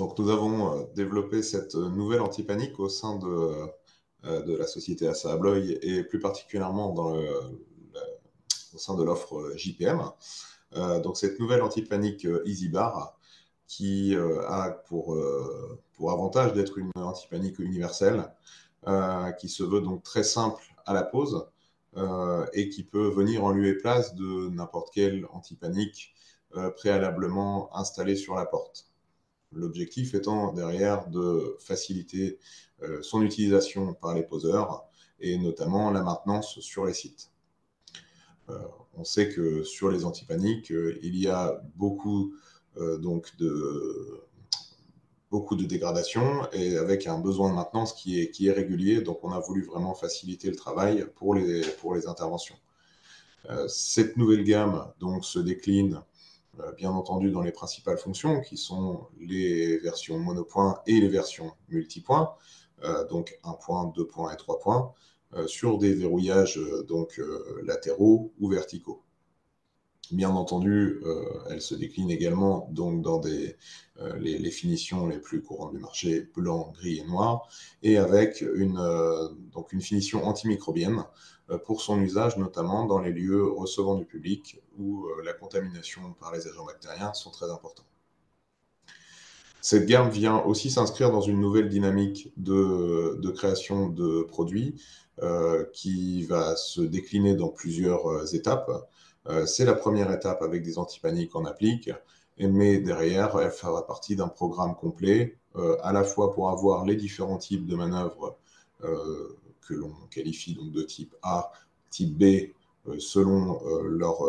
Donc, nous avons développé cette nouvelle antipanique au sein de la société ASSA ABLOY et plus particulièrement au sein de l'offre JPM. Donc, cette nouvelle antipanique EasyBar qui a pour avantage d'être une antipanique universelle, qui se veut donc très simple à la pose et qui peut venir en lieu et place de n'importe quelle antipanique préalablement installée sur la porte. L'objectif étant derrière de faciliter son utilisation par les poseurs et notamment la maintenance sur les sites. On sait que sur les antipaniques, il y a beaucoup de dégradation et avec un besoin de maintenance qui est régulier. Donc, on a voulu vraiment faciliter le travail pour les interventions. Cette nouvelle gamme donc, se décline bien entendu dans les principales fonctions qui sont les versions monopoint et les versions multipoints, donc 1 point, 2 points et 3 points, sur des verrouillages latéraux ou verticaux. Bien entendu, elle se décline également donc, dans les finitions les plus courantes du marché, blanc, gris et noir, et avec une finition antimicrobienne pour son usage notamment dans les lieux recevant du public où la contamination par les agents bactériens sont très importants. Cette gamme vient aussi s'inscrire dans une nouvelle dynamique de création de produits qui va se décliner dans plusieurs étapes. C'est la première étape avec des antipaniques en applique, mais derrière, elle fera partie d'un programme complet, à la fois pour avoir les différents types de manœuvres que l'on qualifie donc de type A, type B, selon leur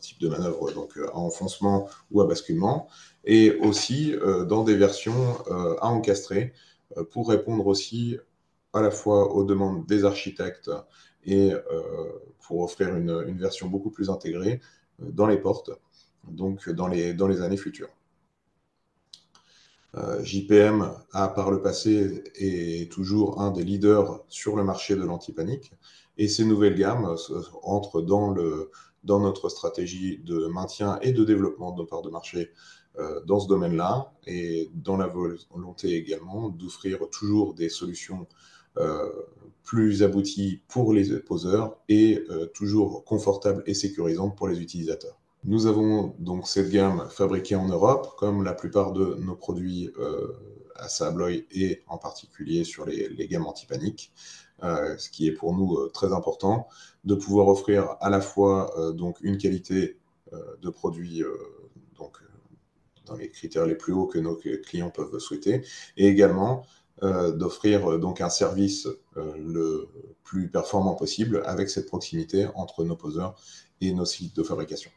type de manœuvre, donc à enfoncement ou à basculement, et aussi dans des versions à encastrer pour répondre aussi à la fois aux demandes des architectes et pour offrir une version beaucoup plus intégrée dans les portes, donc dans les années futures. JPM a par le passé est toujours un des leaders sur le marché de l'antipanique et ces nouvelles gammes entrent dans notre stratégie de maintien et de développement de nos parts de marché dans ce domaine-là et dans la volonté également d'offrir toujours des solutions plus abouties pour les poseurs et toujours confortables et sécurisantes pour les utilisateurs. Nous avons donc cette gamme fabriquée en Europe, comme la plupart de nos produits ASSA ABLOY et en particulier sur les gammes antipaniques, ce qui est pour nous très important, de pouvoir offrir à la fois donc une qualité de produit dans les critères les plus hauts que nos clients peuvent souhaiter, et également d'offrir donc un service le plus performant possible avec cette proximité entre nos poseurs et nos sites de fabrication.